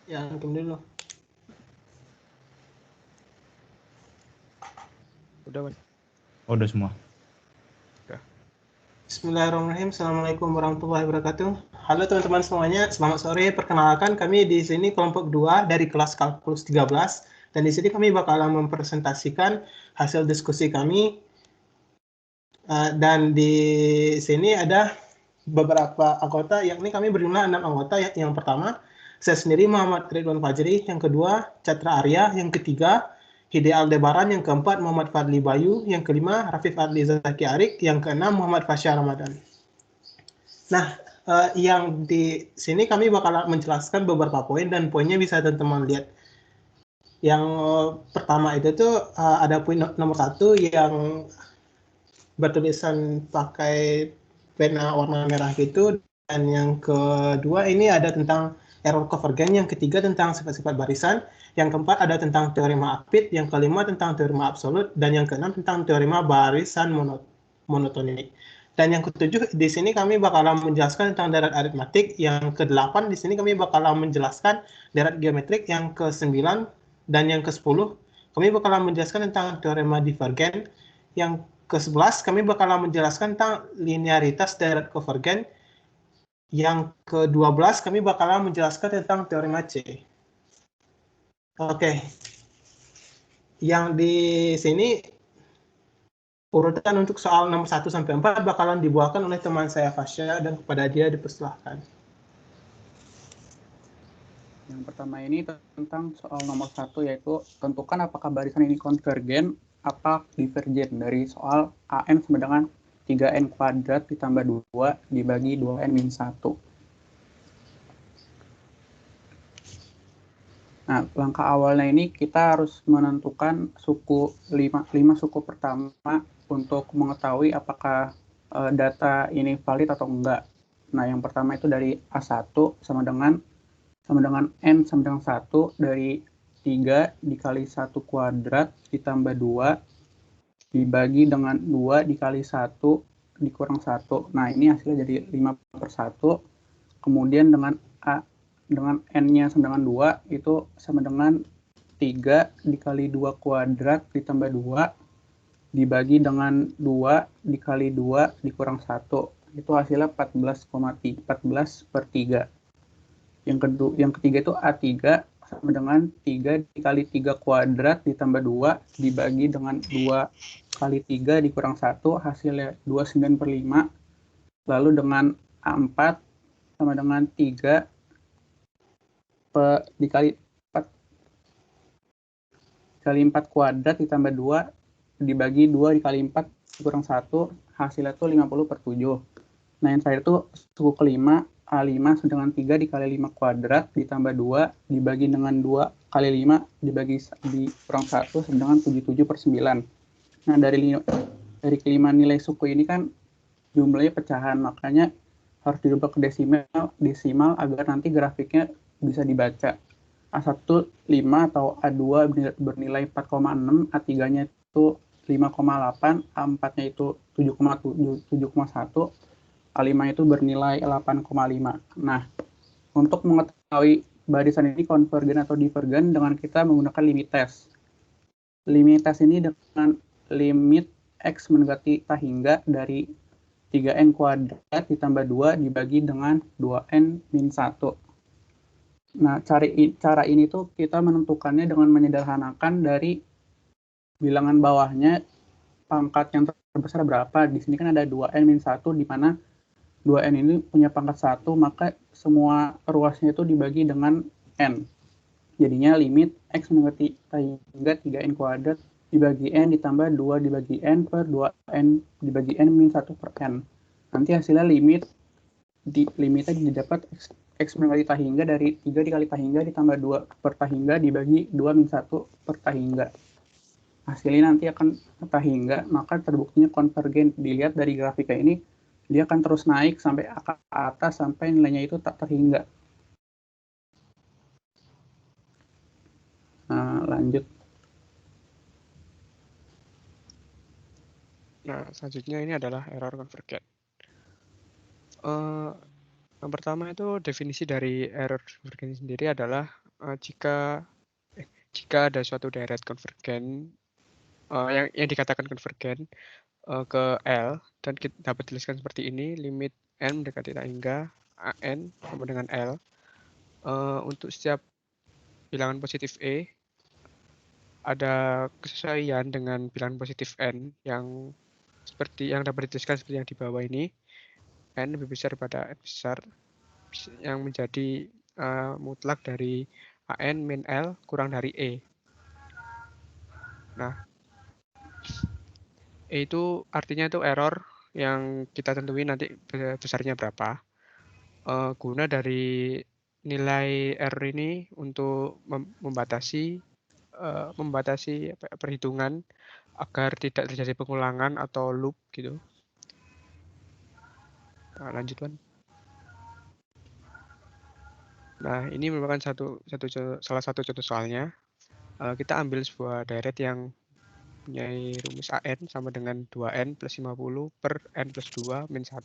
Ya, antum dulu. Udah, Mas. Oh, udah semua. Bismillahirrahmanirrahim. Assalamualaikum warahmatullahi wabarakatuh. Halo teman-teman semuanya, selamat sore. Perkenalkan, kami di sini kelompok 2 dari kelas Kalkulus 13. Dan di sini kami bakalan mempresentasikan hasil diskusi kami. Dan di sini ada beberapa anggota, yakni kami berjumlah 6 anggota. Yang pertama, saya sendiri Muhammad Ridwan Fajri. Yang kedua, Catra Arya. Yang ketiga, Hide Aldebaran. Yang keempat, Muhammad Fadli Bayu. Yang kelima, Rafif Adli Zaki Arik. Yang keenam, Muhammad Fasya Ramadan. Nah, yang di sini kami bakal menjelaskan beberapa poin dan poinnya bisa teman-teman lihat. Yang pertama itu tuh ada poin nomor 1 yang bertulisan pakai pena warna merah gitu, dan yang kedua ini ada tentang error convergence, yang ketiga tentang sifat-sifat barisan, yang keempat ada tentang teorema Apit, yang kelima tentang teorema absolut, dan yang keenam tentang teorema barisan monotonik. Dan yang ketujuh di sini kami bakalan menjelaskan tentang deret aritmatik, yang kedelapan di sini kami bakalan menjelaskan deret geometrik, yang ke-9 dan yang ke-10 kami bakalan menjelaskan tentang teorema divergen, yang ke-11 kami bakalan menjelaskan tentang linearitas deret konvergen, yang ke-12 kami bakalan menjelaskan tentang teorema C. Oke. Yang di sini urutan untuk soal nomor 1 sampai 4 bakalan dibawakan oleh teman saya Fasya, dan kepada dia dipersilahkan. Yang pertama ini tentang soal nomor 1, yaitu tentukan apakah barisan ini konvergen apa divergen dari soal AN sama dengan 3N kuadrat ditambah 2 dibagi 2N min 1. Nah, langkah awalnya ini kita harus menentukan suku 5 suku pertama untuk mengetahui apakah data ini valid atau enggak. Nah, yang pertama itu dari A1 sama dengan N sama dengan 1 dari 3 dikali 1 kuadrat ditambah 2 dibagi dengan 2 dikali 1 dikurang 1. Nah, ini hasilnya jadi 5/1. Kemudian dengan N-nya sama dengan 2 itu sama dengan 3 dikali 2 kuadrat ditambah 2 dibagi dengan 2 dikali 2 dikurang 1. Itu hasilnya 14/3. Yang ketiga itu A3 sama dengan 3 dikali 3 kuadrat ditambah 2 dibagi dengan 2 kali 3 dikurang 1, hasilnya 29/5. Lalu dengan A4 sama dengan 3 dikali 4 kuadrat ditambah 2 dibagi 2 dikali 4 dikurang 1, hasilnya itu 50/7. Nah, yang terakhir itu suku kelima A5 sama dengan 3 dikali 5 kuadrat ditambah 2 dibagi dengan 2 kali 5 dibagi dikurang 1 sama dengan 77/9. Nah, dari kelima nilai suku ini kan jumlahnya pecahan, makanya harus dirubah ke desimal agar nanti grafiknya bisa dibaca. A1 5 atau A2 bernilai 4,6, A3-nya itu 5,8, A4-nya itu 7,1, A5 itu bernilai 8,5. Nah, untuk mengetahui barisan ini konvergen atau divergen dengan kita menggunakan limit test. Limit test ini dengan limit X mendekati tak hingga dari 3N kuadrat ditambah 2 dibagi dengan 2N min 1. Nah, cara ini tuh kita menentukannya dengan menyederhanakan dari bilangan bawahnya pangkat yang terbesar berapa. Di sini kan ada 2N min 1, di mana 2N ini punya pangkat 1, maka semua ruasnya itu dibagi dengan N. Jadinya limit X mendekati hingga 3N kuadrat dibagi N ditambah 2 dibagi N per 2N dibagi N min 1 per N. Nanti hasilnya limitnya didapat X mendekati tak hingga dari 3 dikali tak hingga ditambah 2 per tak hingga dibagi 2 min 1 per tak hingga. Hasilnya nanti akan tak hingga, maka terbuktinya konvergen. Dilihat dari grafiknya ini, dia akan terus naik sampai ke atas sampai nilainya itu tak terhingga. Lanjut. Nah, selanjutnya ini adalah error convergen. Yang pertama itu definisi dari error convergen sendiri adalah jika ada suatu deret konvergen yang dikatakan konvergen ke L dan kita dapat tuliskan seperti ini, limit n mendekati tak hingga an sama dengan L. Untuk setiap bilangan positif E ada kesesuaian dengan bilangan positif n yang dapat dituliskan seperti yang di bawah ini. N lebih besar daripada n besar yang menjadi mutlak dari an min L kurang dari E. Nah, E itu artinya itu error yang kita tentuin nanti besarnya berapa. Guna dari nilai error ini untuk membatasi perhitungan agar tidak terjadi pengulangan atau loop gitu. Nah, lanjut, Wan. Nah, ini merupakan salah satu contoh soalnya. Kita ambil sebuah deret yang punya rumus AN sama dengan 2N plus 50 per N plus 2 min 1.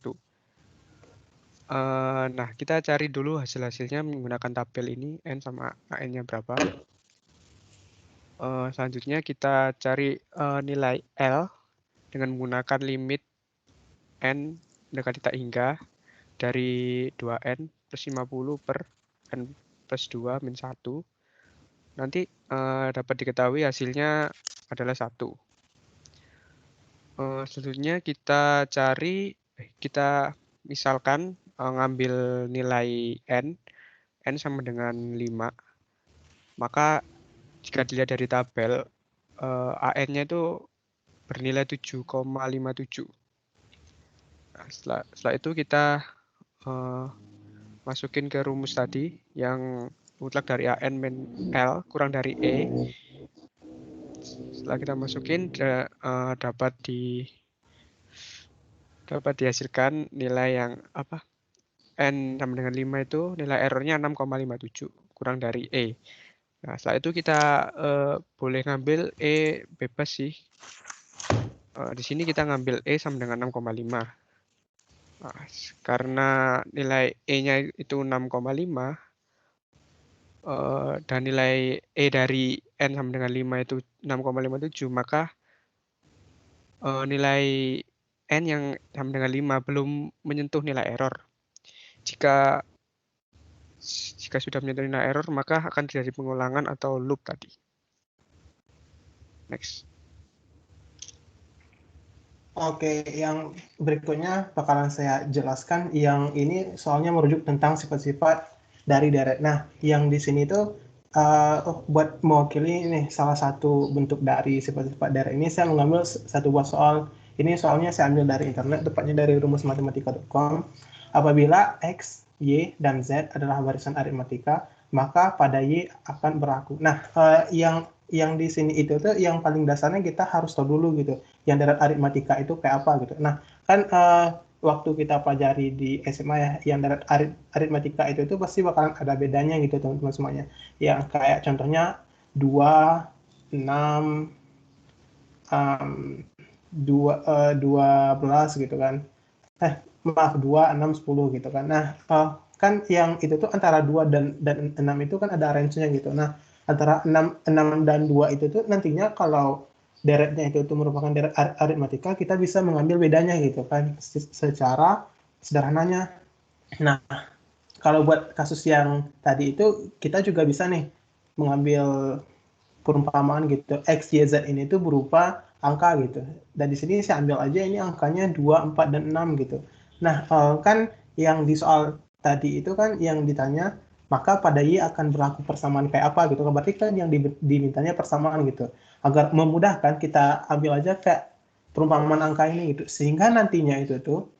Nah, kita cari dulu hasil-hasilnya menggunakan tabel ini, N sama AN-nya berapa. Selanjutnya kita cari nilai L dengan menggunakan limit N mendekati tak hingga dari 2N plus 50 per N plus 2 min 1. Nanti dapat diketahui hasilnya adalah 1. Selanjutnya kita misalkan ngambil nilai N sama dengan 5. Maka jika dilihat dari tabel, AN-nya itu bernilai 7,57. Nah, setelah itu kita masukin ke rumus tadi yang mutlak dari AN min L kurang dari E. Setelah kita masukin dapat dihasilkan nilai yang N sama dengan 5 itu nilai errornya 6,57 kurang dari E. Nah, setelah itu kita boleh ngambil E bebas sih. Di sini kita ngambil E sama dengan 6,5. Nah, karena nilai E-nya itu 6,5 dan nilai E dari N sama dengan 5 itu 6,57, maka nilai N yang sama dengan 5 belum menyentuh nilai error. Jika sudah menyentuh nilai error, maka akan terjadi pengulangan atau loop tadi. Next. Oke, yang berikutnya bakalan saya jelaskan. Yang ini soalnya merujuk tentang sifat-sifat dari deret. Nah, yang di sini tuh buat mewakili ini salah satu bentuk dari sifat-sifat deret ini, saya mengambil satu buah soal. Ini soalnya saya ambil dari internet, tepatnya dari rumusmatematika.com. Apabila X, Y, dan Z adalah barisan aritmatika, maka pada Y akan berlaku. Nah, yang di sini itu tuh yang paling dasarnya kita harus tahu dulu gitu. Yang deret aritmatika itu kayak apa gitu. Nah, kan waktu kita pelajari di SMA ya, yang deret aritmatika itu pasti bakalan ada bedanya gitu teman-teman semuanya. Yang kayak contohnya 2, 6, 12 gitu kan. Maaf, 2, 6, 10 gitu kan. Nah, kan yang itu tuh antara 2 dan 6 itu kan ada range-nya gitu. Nah, antara 6 dan 2 itu tuh nantinya kalau deretnya itu merupakan deret aritmatika, kita bisa mengambil bedanya gitu kan secara sederhananya. Nah, kalau buat kasus yang tadi itu kita juga bisa nih mengambil perumpamaan gitu. X, Y, Z ini tuh berupa angka gitu. Dan di sini saya ambil aja ini angkanya 2, 4, dan 6 gitu. Nah, kan yang di soal tadi itu kan yang ditanya, maka pada Y akan berlaku persamaan kayak apa gitu. Berarti kan yang dimintanya persamaan gitu. Agar memudahkan, kita ambil aja kayak perumpamaan angka ini gitu. Sehingga nantinya itu tuh,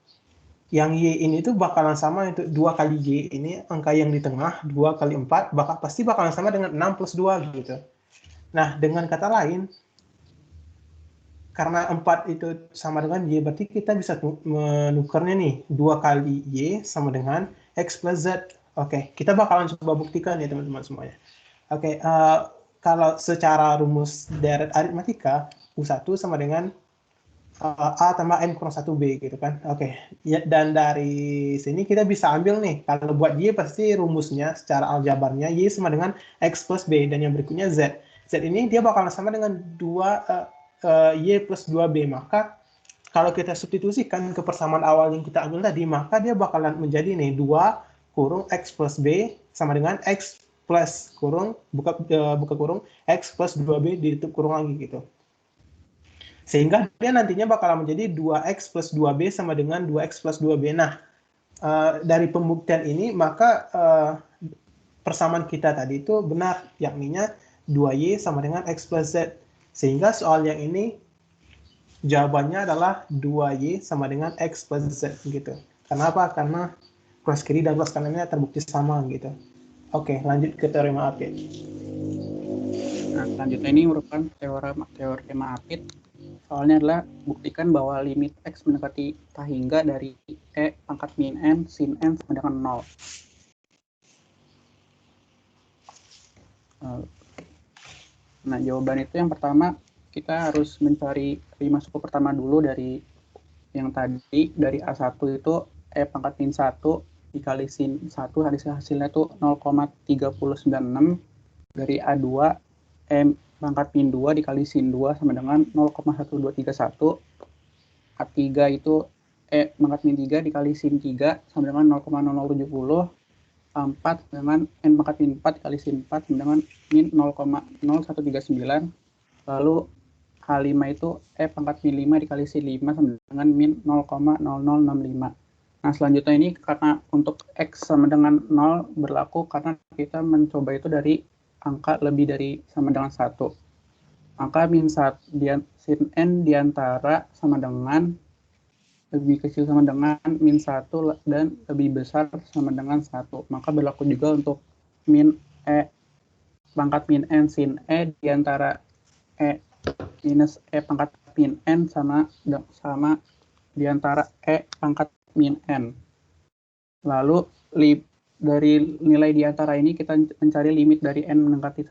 yang Y ini tuh bakalan sama itu 2 kali Y ini, angka yang di tengah, 2 kali 4, pasti bakalan sama dengan 6 plus 2 gitu. Nah, dengan kata lain, karena 4 itu sama dengan Y, berarti kita bisa menukarnya nih, 2 kali Y sama dengan X plus Z. Oke, kita bakalan coba buktikan ya teman-teman semuanya. Oke, kalau secara rumus deret aritmatika, U1 sama dengan A tambah N kurang 1B gitu kan. Oke. Ya, dan dari sini kita bisa ambil nih, kalau buat Y pasti rumusnya secara aljabarnya Y sama dengan X plus B, dan yang berikutnya Z. Z ini dia bakalan sama dengan Y plus 2B, maka kalau kita substitusikan ke persamaan awal yang kita ambil tadi, maka dia bakalan menjadi nih 2 kurung X plus B sama dengan X plus kurung, buka kurung, X plus 2B ditutup kurung lagi gitu. Sehingga dia nantinya bakalan menjadi 2X plus 2B sama dengan 2X plus 2B. Nah, dari pembuktian ini, maka persamaan kita tadi itu benar, yakninya 2Y sama dengan X plus Z. Sehingga soal yang ini jawabannya adalah 2Y sama dengan X plus Z gitu. Kenapa? Karena cross kiri dan cross kanannya terbukti sama gitu. Oke, lanjut ke teorema Apit. Nah, selanjutnya ini merupakan teorema Apit. Soalnya adalah buktikan bahwa limit X mendekati tahingga dari E pangkat min N sin N sama dengan 0. Nah, jawaban itu yang pertama, kita harus mencari 5 suku pertama dulu dari yang tadi, dari A1 itu E pangkat min 1 dikali sin 1, hasilnya itu 0,3096. Dari A2, E pangkat min 2 dikali sin 2 sama dengan 0,1231. A3 itu E pangkat min 3 dikali sin 3 sama dengan 0,0070. A4 dengan N pangkat min 4 dikali sin 4 sama dengan min 0,0139. Lalu H5 itu E pangkat min 5 dikali sin 5 sama dengan min 0,0065. Nah, selanjutnya ini karena untuk X sama dengan 0 berlaku karena kita mencoba itu dari angka lebih dari sama dengan 1. Maka min 1 sin N diantara sama dengan lebih kecil sama dengan min 1 dan lebih besar sama dengan 1. Maka berlaku juga untuk min E pangkat min N sin E diantara E minus E pangkat min N sama diantara E pangkat min N. Lalu dari nilai diantara ini kita mencari limit dari N mendekati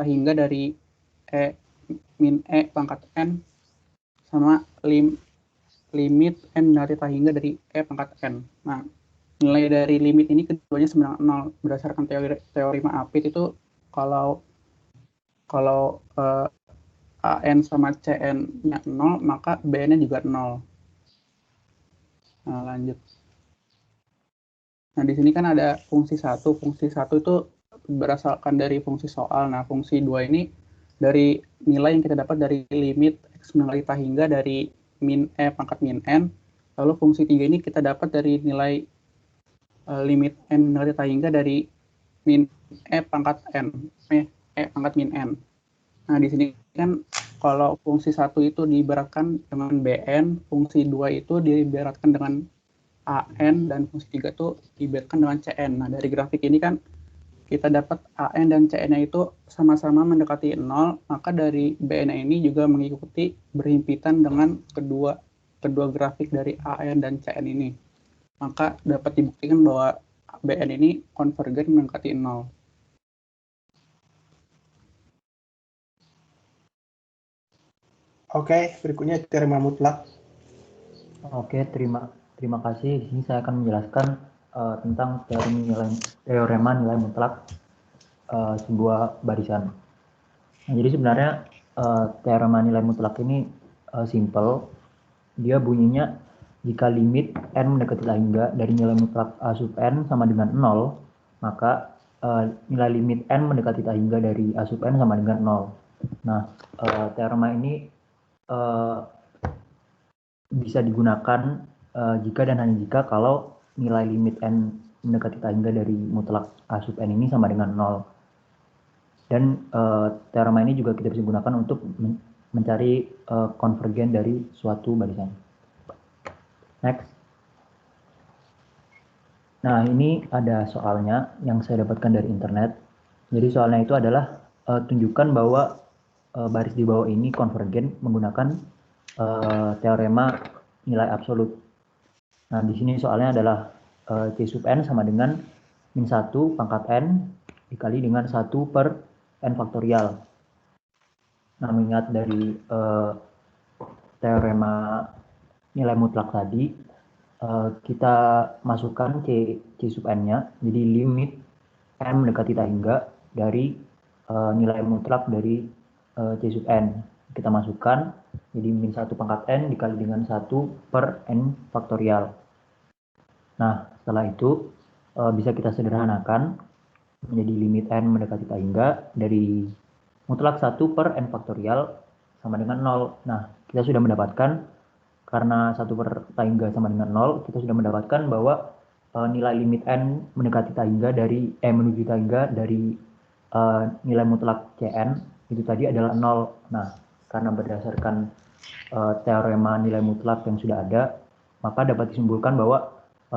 hingga dari E min E pangkat N sama limit N dari hingga dari E pangkat N. Nah, nilai dari limit ini keduanya sama dengan 0. Berdasarkan teorema Apit itu kalau AN sama CN-nya 0, maka BN-nya juga 0. Nah, lanjut. Nah, di sini kan ada fungsi 1. Fungsi 1 itu berasalkan dari fungsi soal. Nah, fungsi 2 ini dari nilai yang kita dapat dari limit X mendekati hingga dari min E pangkat min N. Lalu fungsi 3 ini kita dapat dari nilai limit N mendekati hingga dari min E pangkat N. E pangkat min N. Nah, di sini kan kalau fungsi 1 itu diibaratkan dengan BN, fungsi 2 itu diibaratkan dengan AN, dan fungsi 3 itu diibaratkan dengan CN. Nah, dari grafik ini kan kita dapat AN dan CN-nya itu sama-sama mendekati 0, maka dari BN ini juga mengikuti berhimpitan dengan kedua grafik dari AN dan CN ini. Maka dapat dibuktikan bahwa BN ini konvergen mendekati 0. Oke, berikutnya teorema mutlak. Oke, terima kasih. Di sini saya akan menjelaskan tentang teorema nilai mutlak sebuah barisan. Nah, jadi sebenarnya teorema nilai mutlak ini simple. Dia bunyinya jika limit n mendekati hingga dari nilai mutlak a sub n sama dengan 0, maka nilai limit n mendekati hingga dari a sub n sama dengan 0. Nah, teorema ini bisa digunakan jika dan hanya jika kalau nilai limit n mendekati hingga dari mutlak a sub n ini sama dengan 0. Dan teorema ini juga kita bisa gunakan untuk mencari konvergen dari suatu barisan. Next. Nah, ini ada soalnya yang saya dapatkan dari internet. Jadi soalnya itu adalah tunjukkan bahwa baris di bawah ini konvergen menggunakan teorema nilai absolut. Nah, di sini soalnya adalah C sub n sama dengan min 1 pangkat n dikali dengan 1 per n faktorial. Nah, mengingat dari teorema nilai mutlak tadi, kita masukkan C sub n-nya, jadi limit n mendekati tak hingga dari nilai mutlak dari C sub n. Kita masukkan, jadi min 1 pangkat n dikali dengan 1 per n faktorial. Nah, setelah itu bisa kita sederhanakan menjadi limit n mendekati tak hingga dari mutlak 1 per n faktorial sama dengan 0. Nah, kita sudah mendapatkan, karena 1 per tak hingga sama dengan 0, kita sudah mendapatkan bahwa nilai limit n mendekati tak hingga dari menuju tak hingga dari nilai mutlak Cn itu tadi adalah 0. Nah, karena berdasarkan teorema nilai mutlak yang sudah ada, maka dapat disimpulkan bahwa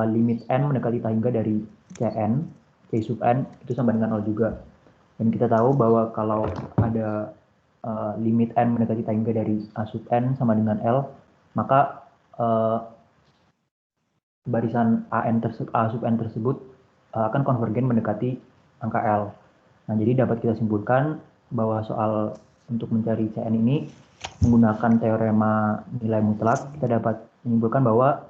limit n mendekati tak hingga dari Cn, C sub n itu sama dengan 0 juga. Dan kita tahu bahwa kalau ada limit n mendekati tak hingga dari A sub n sama dengan L, maka barisan A sub n tersebut akan konvergen mendekati angka L. Nah, jadi dapat kita simpulkan bahwa soal untuk mencari Cn ini menggunakan teorema nilai mutlak, kita dapat menyimpulkan bahwa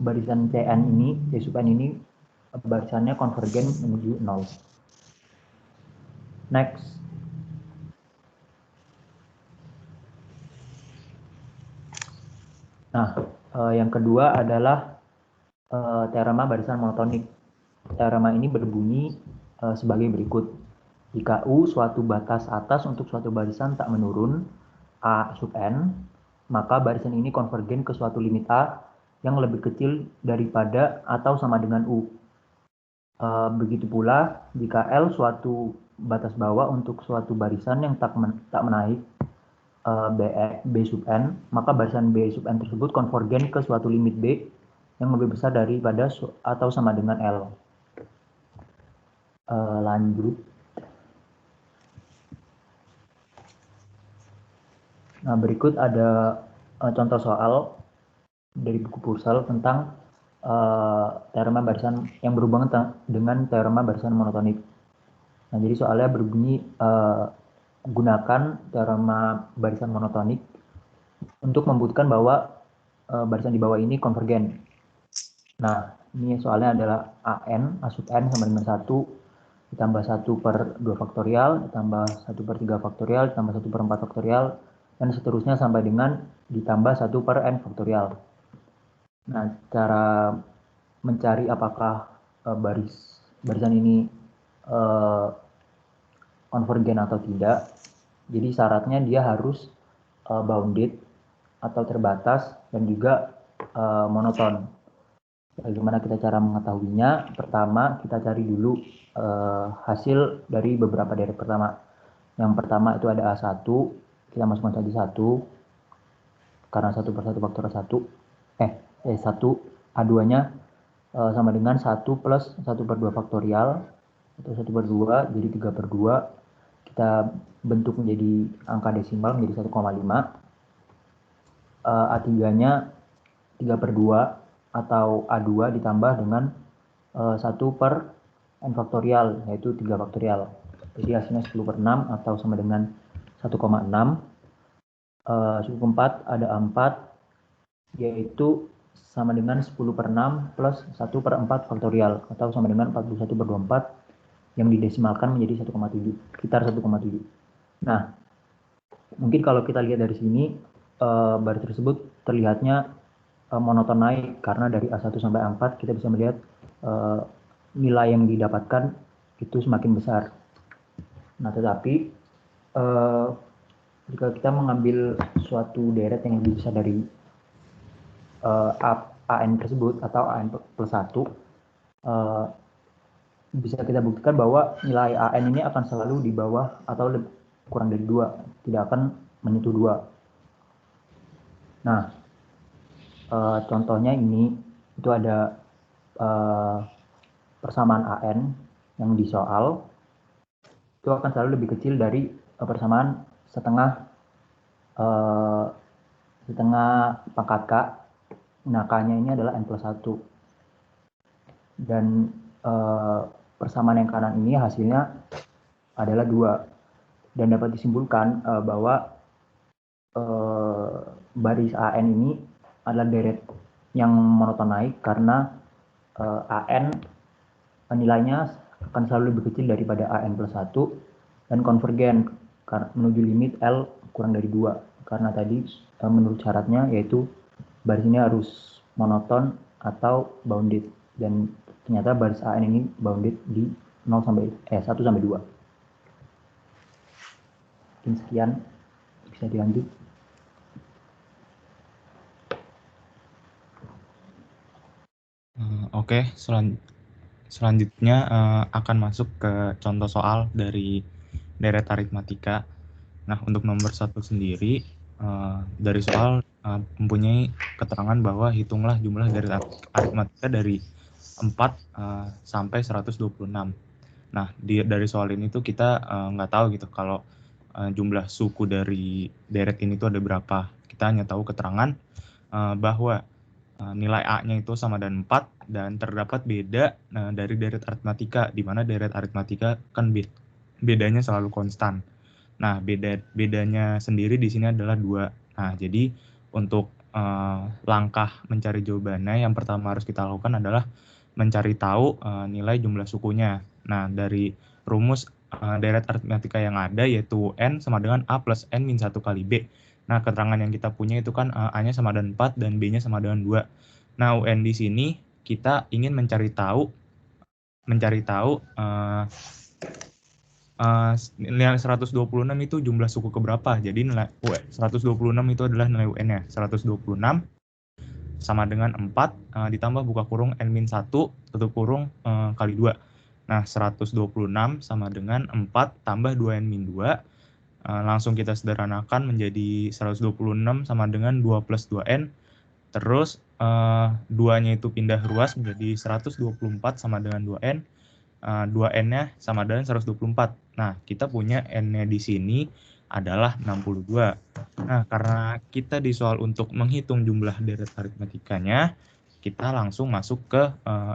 barisan Cn ini, C sub n ini, barisannya konvergen menuju 0. Next. Nah, yang kedua adalah teorema barisan monotonik. Teorema ini berbunyi sebagai berikut. Jika U suatu batas atas untuk suatu barisan tak menurun A sub n, maka barisan ini konvergen ke suatu limit A yang lebih kecil daripada atau sama dengan U. Begitu pula, jika L suatu batas bawah untuk suatu barisan yang tak menaik B sub n, maka barisan B sub n tersebut konvergen ke suatu limit B yang lebih besar daripada atau sama dengan L. Lanjut. Nah, berikut ada contoh soal dari buku Purcell tentang teorema barisan yang berhubungan dengan teorema barisan monotonik. Nah, jadi soalnya berbunyi gunakan teorema barisan monotonik untuk membuktikan bahwa barisan di bawah ini konvergen. Nah, ini soalnya adalah A sub n sama dengan 1 ditambah 1 per 2 faktorial, ditambah 1 per 3 faktorial, ditambah 1 per 4 faktorial, dan seterusnya sampai dengan ditambah 1 per n faktorial. Nah, cara mencari apakah barisan ini konvergen atau tidak, jadi syaratnya dia harus bounded atau terbatas dan juga monoton. Bagaimana kita cara mengetahuinya? Pertama, kita cari dulu hasil dari beberapa deret pertama. Yang pertama itu ada A1, kita masukkan saja 1, karena 1 per 1 faktorial 1, A2-nya sama dengan 1 plus 1 per 2 faktorial, atau 1 per 2, jadi 3 per 2, kita bentuk menjadi angka desimal menjadi 1,5. A3-nya 3 per 2, atau A2 ditambah dengan 1 per n faktorial, yaitu 3 faktorial. Jadi hasilnya 10 per 6 atau sama dengan 1,6. Suku keempat ada A4, yaitu sama dengan 10 per 6 plus 1 per 4 faktorial, atau sama dengan 41 per 24, yang didesimalkan menjadi 1,7, sekitar 1,7. Nah, mungkin kalau kita lihat dari sini, baris tersebut terlihatnya monoton naik, karena dari A1 sampai A4 kita bisa melihat nilai yang didapatkan itu semakin besar. Nah, tetapi jika kita mengambil suatu deret yang lebih besar dari AN tersebut atau AN plus 1, bisa kita buktikan bahwa nilai AN ini akan selalu di bawah atau kurang dari 2, tidak akan menyentuh 2. Nah, contohnya ini itu ada persamaan AN yang di soal itu akan selalu lebih kecil dari persamaan setengah pangkat K. Nah, K-nya ini adalah N plus 1. Dan persamaan yang kanan ini hasilnya adalah 2. Dan dapat disimpulkan bahwa baris AN ini adalah deret yang monoton naik karena AN nilainya akan selalu lebih kecil daripada AN plus 1 dan konvergen menuju limit L kurang dari 2 karena tadi menurut syaratnya yaitu baris ini harus monoton atau bounded dan ternyata baris AN ini bounded di 1 sampai 2. Mungkin sekian, bisa dilanjut. Oke, selanjutnya akan masuk ke contoh soal dari deret aritmatika. Nah, untuk nomor 1 sendiri, dari soal mempunyai keterangan bahwa hitunglah jumlah deret aritmatika dari 4 sampai 126. Nah, dari soal ini tuh kita nggak tahu gitu kalau jumlah suku dari deret ini tuh ada berapa. Kita hanya tahu keterangan bahwa nilai A-nya itu sama dan 4 dan terdapat beda dari deret aritmatika, di mana deret aritmatika kan bedanya selalu konstan. Nah, bedanya sendiri di sini adalah 2. Nah, jadi untuk langkah mencari jawabannya yang pertama harus kita lakukan adalah mencari tahu nilai jumlah sukunya. Nah, dari rumus deret aritmatika yang ada yaitu N sama dengan A plus N min 1 kali B. Nah, keterangan yang kita punya itu kan A-nya sama dengan 4 dan B-nya sama dengan 2. Nah, UN di sini kita ingin mencari tahu nilai 126 itu jumlah suku keberapa. Jadi nilai 126 itu adalah nilai UN-nya. 126 sama dengan 4 ditambah buka kurung N-1 tutup kurung kali 2. Nah, 126 sama dengan 4 tambah 2N-2. Langsung kita sederhanakan menjadi 126 sama dengan 2 plus 2N. Terus 2-nya itu pindah ruas menjadi 124 sama dengan 2N. 2N-nya sama dengan 124. Nah, kita punya N-nya di sini adalah 62. Nah, karena kita di soal untuk menghitung jumlah deret aritmatikanya, kita langsung masuk ke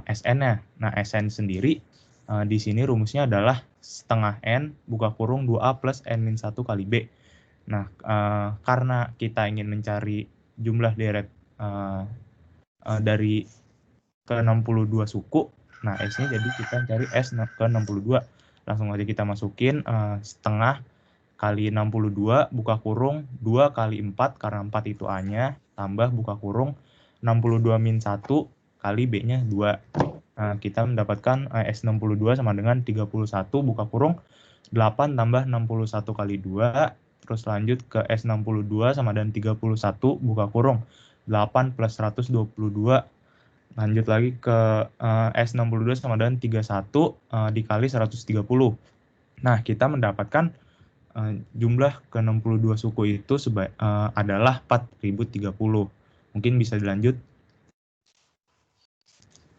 SN-nya. Nah, SN sendiri di sini rumusnya adalah setengah N buka kurung 2A plus N-1 kali B. Nah, karena kita ingin mencari jumlah deret dari ke 62 suku, nah S-nya jadi kita cari S ke 62. Langsung aja kita masukin setengah kali 62 buka kurung 2 kali 4 karena 4 itu A-nya tambah buka kurung 62 min 1 kali B-nya 2. Nah, kita mendapatkan S62 sama dengan 31 buka kurung 8 tambah 61 kali 2. Terus lanjut ke S62 sama dengan 31 buka kurung 8 plus 122. Lanjut lagi ke S62 sama dengan 31 dikali 130. Nah, kita mendapatkan jumlah ke 62 suku itu adalah 4030. Mungkin bisa dilanjut.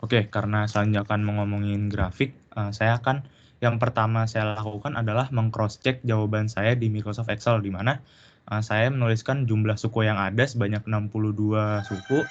Oke, karena selanjutnya akan ngomongin grafik, yang pertama saya lakukan adalah meng-cross-check jawaban saya di Microsoft Excel, di mana saya menuliskan jumlah suku yang ada sebanyak 62 suku,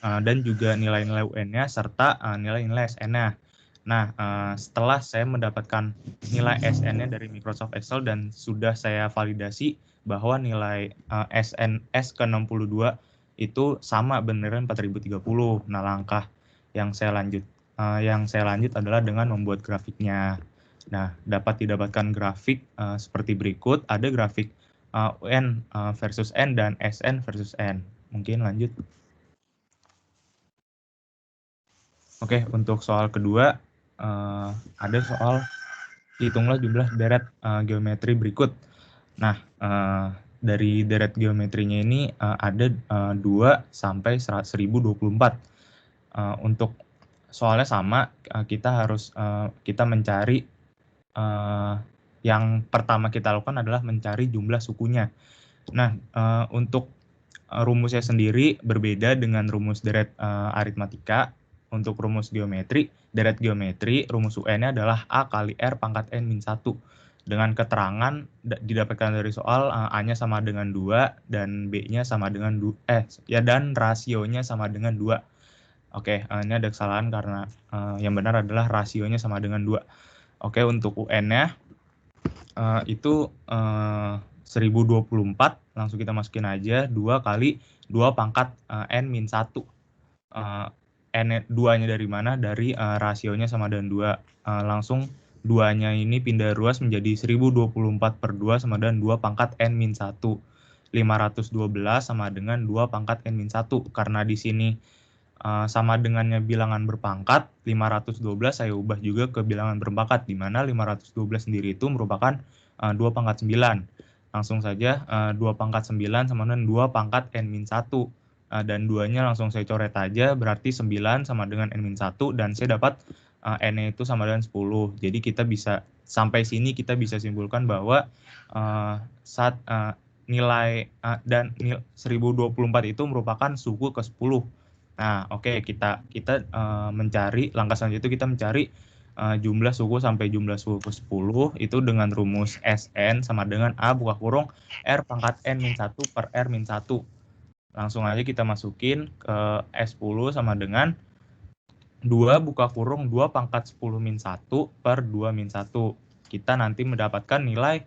dan juga nilai-nilai UN-nya serta nilai-nilai SN-nya. Nah, setelah saya mendapatkan nilai SN-nya dari Microsoft Excel dan sudah saya validasi bahwa nilai SN S ke 62 itu sama beneran 4030. Nah, langkah yang saya lanjut adalah dengan membuat grafiknya. Nah, dapat didapatkan grafik seperti berikut. Ada grafik UN versus N dan SN versus N. Mungkin lanjut. Oke, untuk soal kedua, ada soal hitunglah jumlah deret geometri berikut. Nah, dari deret geometrinya ini ada 2 sampai 1024. Untuk soalnya sama, kita mencari yang pertama kita lakukan adalah mencari jumlah sukunya. Nah, untuk rumusnya sendiri berbeda dengan rumus deret aritmatika. Untuk rumus geometri, deret geometri, rumus UN-nya adalah A kali R pangkat N-1. Dengan keterangan didapatkan dari soal A-nya sama dengan 2 dan B-nya sama dengan dan rasionya sama dengan 2. Oke, ini ada kesalahan karena yang benar adalah rasionya sama dengan 2. Oke, untuk UN-nya itu 1024 langsung kita masukin aja 2 kali 2 pangkat n min 1. N 2-nya dari mana? Dari rasionya sama dengan 2. Langsung 2-nya ini pindah ruas menjadi 1024/2 sama dengan 2 pangkat n min 1. 512 sama dengan 2 pangkat n min 1. Karena di sini sama dengannya bilangan berpangkat, 512 saya ubah juga ke bilangan berpangkat, di mana 512 sendiri itu merupakan 2 pangkat 9. Langsung saja 2 pangkat 9 sama dengan 2 pangkat n min 1. Dan 2-nya langsung saya coret aja, berarti 9 sama dengan n min 1, dan saya dapat n-nya itu sama dengan 10. Jadi kita bisa, sampai sini kita bisa simpulkan bahwa saat nilai dan 1024 itu merupakan suku ke-10. Nah, oke, kita mencari, langkah selanjutnya itu kita mencari jumlah suku sampai jumlah suku ke-10 itu dengan rumus Sn sama dengan A buka kurung R pangkat N min 1 per R min 1. Langsung aja kita masukin ke S10 sama dengan 2 buka kurung 2 pangkat 10 min 1 per 2 min 1. Kita nanti mendapatkan nilai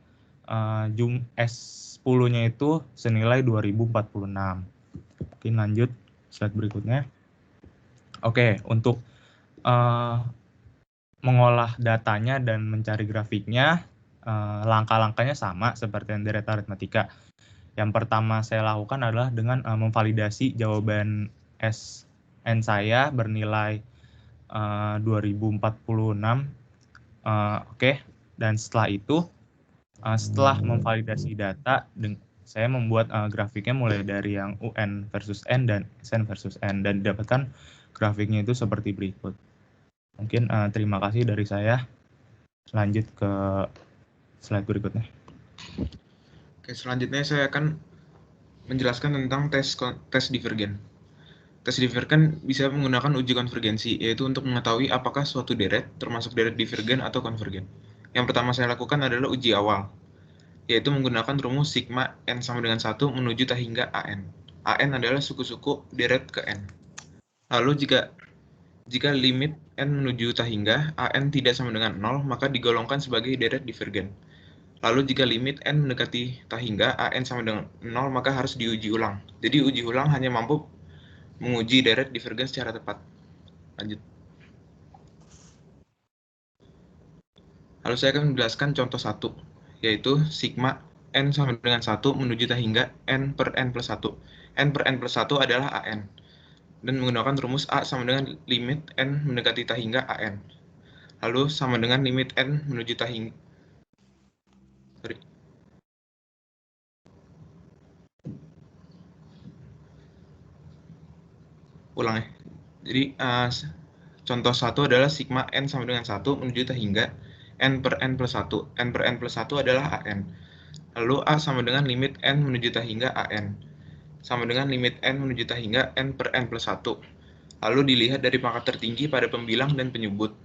S10-nya itu senilai 2046. Oke, lanjut slide berikutnya. Oke, untuk mengolah datanya dan mencari grafiknya, langkah-langkahnya sama seperti yang dari aritmatika. Yang pertama saya lakukan adalah dengan memvalidasi jawaban SN saya bernilai 2046. Oke, dan setelah itu, setelah memvalidasi data, saya membuat grafiknya mulai dari yang UN versus N dan SN versus N, dan didapatkan grafiknya itu seperti berikut. Mungkin terima kasih dari saya. Lanjut ke slide berikutnya. Oke, selanjutnya saya akan menjelaskan tentang tes divergen. Tes divergen bisa menggunakan uji konvergensi, yaitu untuk mengetahui apakah suatu deret termasuk deret divergen atau konvergen. Yang pertama saya lakukan adalah uji awal, yaitu menggunakan rumus sigma n sama dengan 1 menuju tah hingga an. An adalah suku-suku deret ke n. Lalu jika limit n menuju tah hingga an tidak sama dengan 0, maka digolongkan sebagai deret divergen. Lalu jika limit n mendekati tah hingga an sama dengan 0, maka harus diuji ulang. Jadi uji ulang hanya mampu menguji deret divergen secara tepat. Lanjut. Lalu saya akan menjelaskan contoh 1, yaitu sigma n sama dengan 1 menuju tah hingga n per n plus 1. N per n plus 1 adalah an. Dan menggunakan rumus A sama dengan limit n mendekati tah hingga an. Lalu sama dengan limit n menuju tah hingga. Ulang ya. Jadi contoh 1 adalah sigma n sama dengan 1 menuju tah hingga n per n plus 1. N per n plus 1 adalah an. Lalu A sama dengan limit n menuju tah hingga an. Sama dengan limit n menuju tah hingga n per n plus 1. Lalu dilihat dari pangkat tertinggi pada pembilang dan penyebut.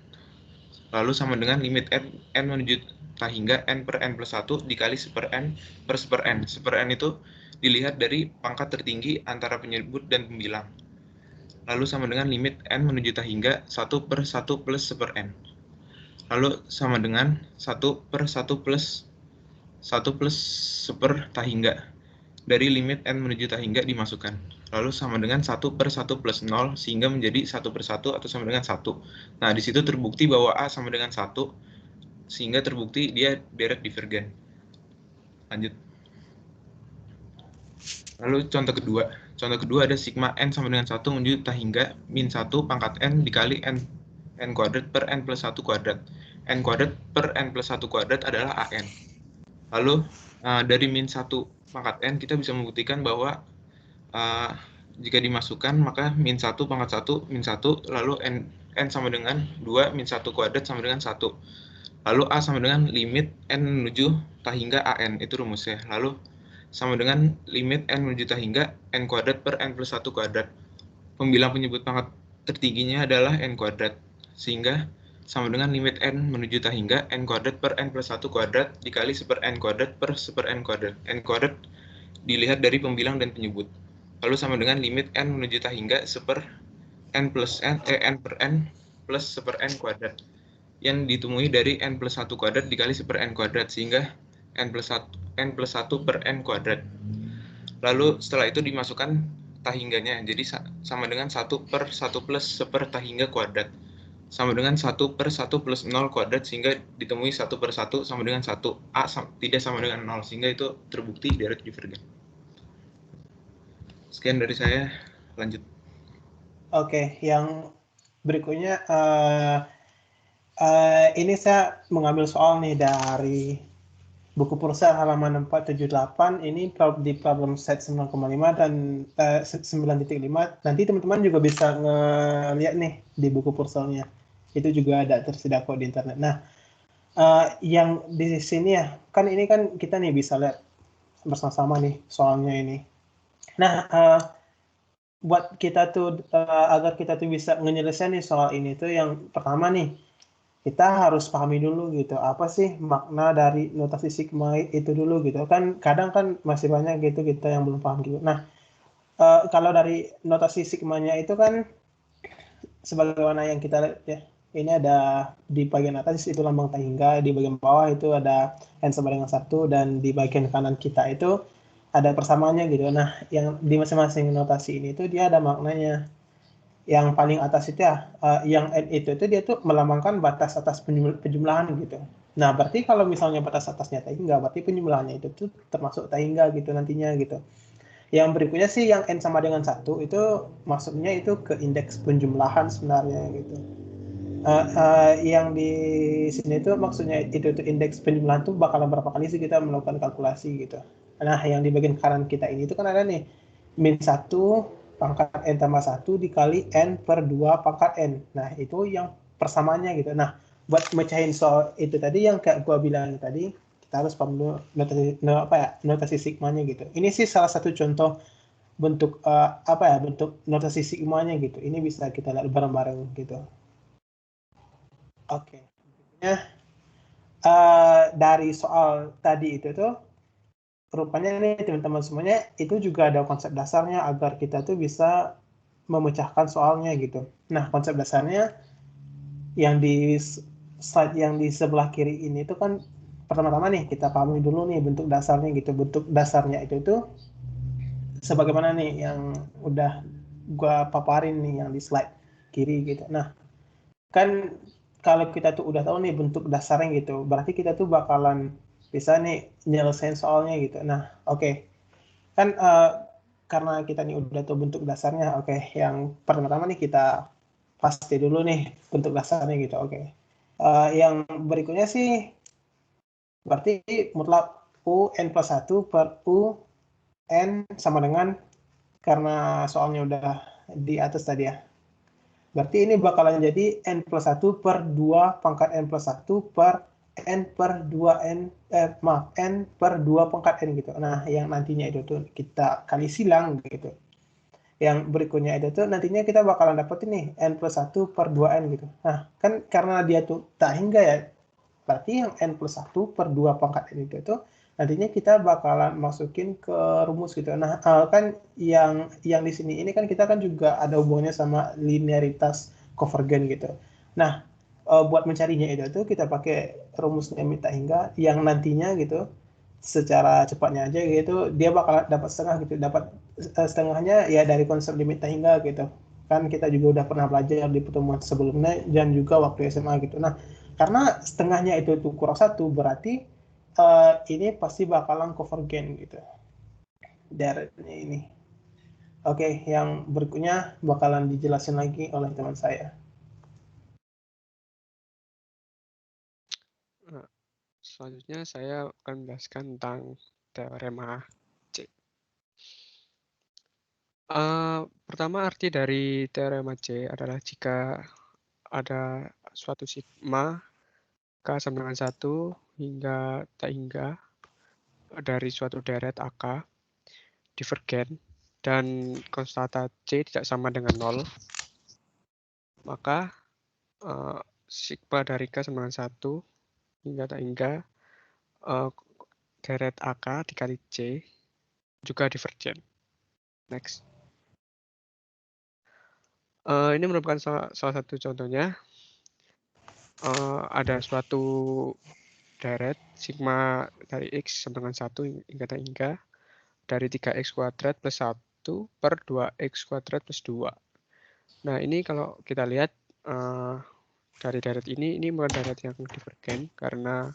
Lalu sama dengan limit n menuju tah hingga n per n plus 1 dikali seper n per seper n. Seper n itu dilihat dari pangkat tertinggi antara penyebut dan pembilang. Lalu sama dengan limit n menuju tah hingga 1 per 1 plus seper n. Lalu sama dengan 1 per 1 plus 1 plus seper tah hingga. Dari limit n menuju tah hingga dimasukkan. Lalu sama dengan 1 per 1 plus 0, sehingga menjadi 1 per 1 atau sama dengan 1. Nah, di situ terbukti bahwa A sama dengan 1, sehingga terbukti dia deret divergen. Lanjut. Lalu contoh kedua. Contoh kedua ada sigma n sama dengan 1 menuju tah hingga min 1 pangkat n dikali n kuadrat per n plus 1 kuadrat. N kuadrat per n plus 1 kuadrat adalah an. Lalu dari min 1 pangkat n kita bisa membuktikan bahwa jika dimasukkan maka min 1 pangkat 1 min 1 lalu n sama dengan 2 min 1 kuadrat sama dengan 1. Lalu A sama dengan limit n menuju tah hingga an, itu rumusnya. Lalu sama dengan limit n menuju tah hingga n kuadrat per n plus 1 kuadrat. Pembilang penyebut pangkat tertingginya adalah n kuadrat, sehingga sama dengan limit n menuju tah hingga n kuadrat per n plus 1 kuadrat dikali seper n kuadrat per seper n kuadrat. N kuadrat dilihat dari pembilang dan penyebut. Lalu sama dengan limit n menuju tah hingga seper n plus n per n plus seper n kuadrat yang ditemui dari n plus 1 kuadrat dikali seper n kuadrat, sehingga n plus 1 per n kuadrat. Lalu setelah itu dimasukkan tahingganya. Jadi sama dengan 1 per 1 plus 1 tahingga kuadrat. Sama dengan 1 per 1 plus 0 kuadrat, sehingga ditemui 1 per 1 sama dengan 1. A tidak sama dengan 0, sehingga itu terbukti deret divergen. Sekian dari saya, lanjut. Oke, yang berikutnya ini saya mengambil soal nih dari buku Purcell halaman 478. Ini di problem set 9,5 dan 9.5. Nanti teman-teman juga bisa ngeliat nih di buku Purcellnya. Itu juga ada tersedia kok di internet. Nah, yang di sini ya, kan ini kan kita nih bisa lihat bersama-sama nih soalnya ini. Nah, buat kita tuh agar kita tuh bisa menyelesaikan nih soal ini tuh yang pertama nih, kita harus pahami dulu gitu apa sih makna dari notasi sigma itu dulu gitu kan. Kadang kan masih banyak gitu kita yang belum paham gitu. Nah, kalau dari notasi sigmanya itu kan sebagaimana yang kita lihat ya, ini ada di bagian atas itu lambang tahingga, di bagian bawah itu ada n sama dengan 1, dan di bagian kanan kita itu ada persamaannya gitu. Nah, yang di masing-masing notasi ini tuh dia ada maknanya. Yang paling atas itu ya, yang n itu dia tuh melambangkan batas atas penjumlahan gitu. Nah, berarti kalau misalnya batas atasnya tahingga, berarti penjumlahannya itu tuh termasuk tahingga gitu nantinya gitu. Yang berikutnya sih yang n sama dengan 1 itu maksudnya itu ke indeks penjumlahan sebenarnya gitu. Yang di sini itu maksudnya itu indeks penjumlahan tuh bakalan berapa kali sih kita melakukan kalkulasi gitu. Nah, yang di bagian kanan kita ini itu kan ada nih min 1 pangkat n tambah 1 dikali n per 2 pangkat n. Nah, itu yang persamaannya gitu. Nah, buat mecahin soal itu tadi yang kayak gua bilang tadi, kita harus paham dulu notasi sigmanya gitu. Ini sih salah satu contoh bentuk bentuk notasi sigmanya gitu. Ini bisa kita lihat bareng-bareng gitu. Oke. Dari soal tadi itu tuh rupanya nih teman-teman semuanya itu juga ada konsep dasarnya agar kita tuh bisa memecahkan soalnya gitu. Nah, konsep dasarnya yang di slide yang di sebelah kiri ini tuh kan pertama-tama nih kita pahami dulu nih bentuk dasarnya gitu. Bentuk dasarnya itu tuh sebagaimana nih yang udah gua paparin nih yang di slide kiri gitu. Nah, kan kalau kita tuh udah tahu nih bentuk dasarnya gitu, berarti kita tuh bakalan bisa nih nyelesain soalnya gitu. Nah, oke. Kan karena kita nih udah tahu bentuk dasarnya, oke. Yang pertama-tama nih kita pasti dulu nih bentuk dasarnya gitu, oke. Yang berikutnya sih berarti mutlak U n plus 1 per U n sama dengan, karena soalnya udah di atas tadi ya. Berarti ini bakalan jadi n plus 1 per 2 pangkat n plus 1 per n per 2n, n per 2 pangkat n gitu. Nah, yang nantinya itu tuh kita kali silang gitu. Yang berikutnya itu tuh nantinya kita bakalan dapet ini n plus 1 per 2n gitu. Nah, kan karena dia tuh tak hingga ya, berarti yang n plus 1 per 2 pangkat n itu tuh nantinya kita bakalan masukin ke rumus gitu. Nah, kan yang di sini ini kan kita kan juga ada hubungannya sama linearitas konvergen gitu. Nah, buat mencarinya itu tuh kita pakai rumus limit tak hingga yang nantinya gitu secara cepatnya aja gitu dia bakal dapat setengah gitu. Dapat setengahnya ya dari konsep limit tak hingga gitu. Kan kita juga udah pernah belajar di pertemuan sebelumnya dan juga waktu SMA gitu. Nah, karena setengahnya itu tuh kurang 1 berarti ini pasti bakalan konvergen gitu. Deretnya ini. Oke, yang berikutnya bakalan dijelasin lagi oleh teman saya. Selanjutnya saya akan menjelaskan tentang teorema C. Pertama, arti dari teorema C adalah jika ada suatu sigma K sama dengan 1 hingga tak hingga dari suatu deret AK divergen dan konstanta C tidak sama dengan 0, maka sigma dari K sama dengan 1 hingga tak hingga deret AK dikali C juga divergen. Next. Ini merupakan salah satu contohnya. Ada suatu deret sigma dari X sama dengan 1 hingga tak hingga dari 3x kuadrat plus 1 per 2x kuadrat plus 2. Nah, ini kalau kita lihat dari deret ini bukan deret yang divergen karena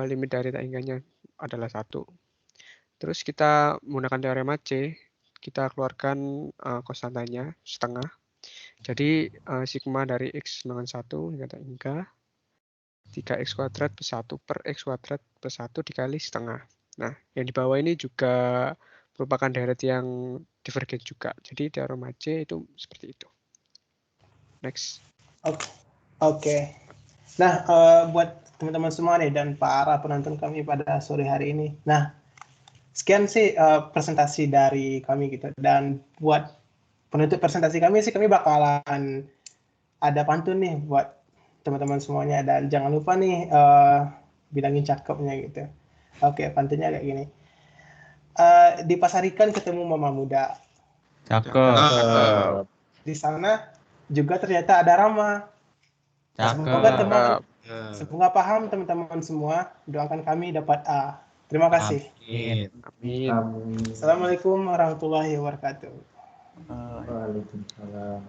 limit dari tak hingganya adalah 1. Terus kita menggunakan teorema C, kita keluarkan konstantanya setengah. Jadi sigma dari x dengan 1 tak hingga 3x kuadrat plus 1 per x kuadrat plus 1 dikali setengah. Nah, yang di bawah ini juga merupakan deret yang divergen juga. Jadi teorema C itu seperti itu. Next. Oke. Nah, buat teman-teman semua nih dan para penonton kami pada sore hari ini. Nah, sekian sih presentasi dari kami gitu. Dan buat penutup presentasi kami sih, kami bakalan ada pantun nih buat teman-teman semuanya. Dan jangan lupa nih bilangin cakepnya gitu. Oke, pantunnya kayak gini. Di pasar ikan ketemu mama muda. Cakep. Di sana juga ternyata ada Rama. Semoga paham teman-teman semua. Doakan kami dapat A. Terima kasih. Amin. Assalamualaikum warahmatullahi wabarakatuh. Waalaikumsalam.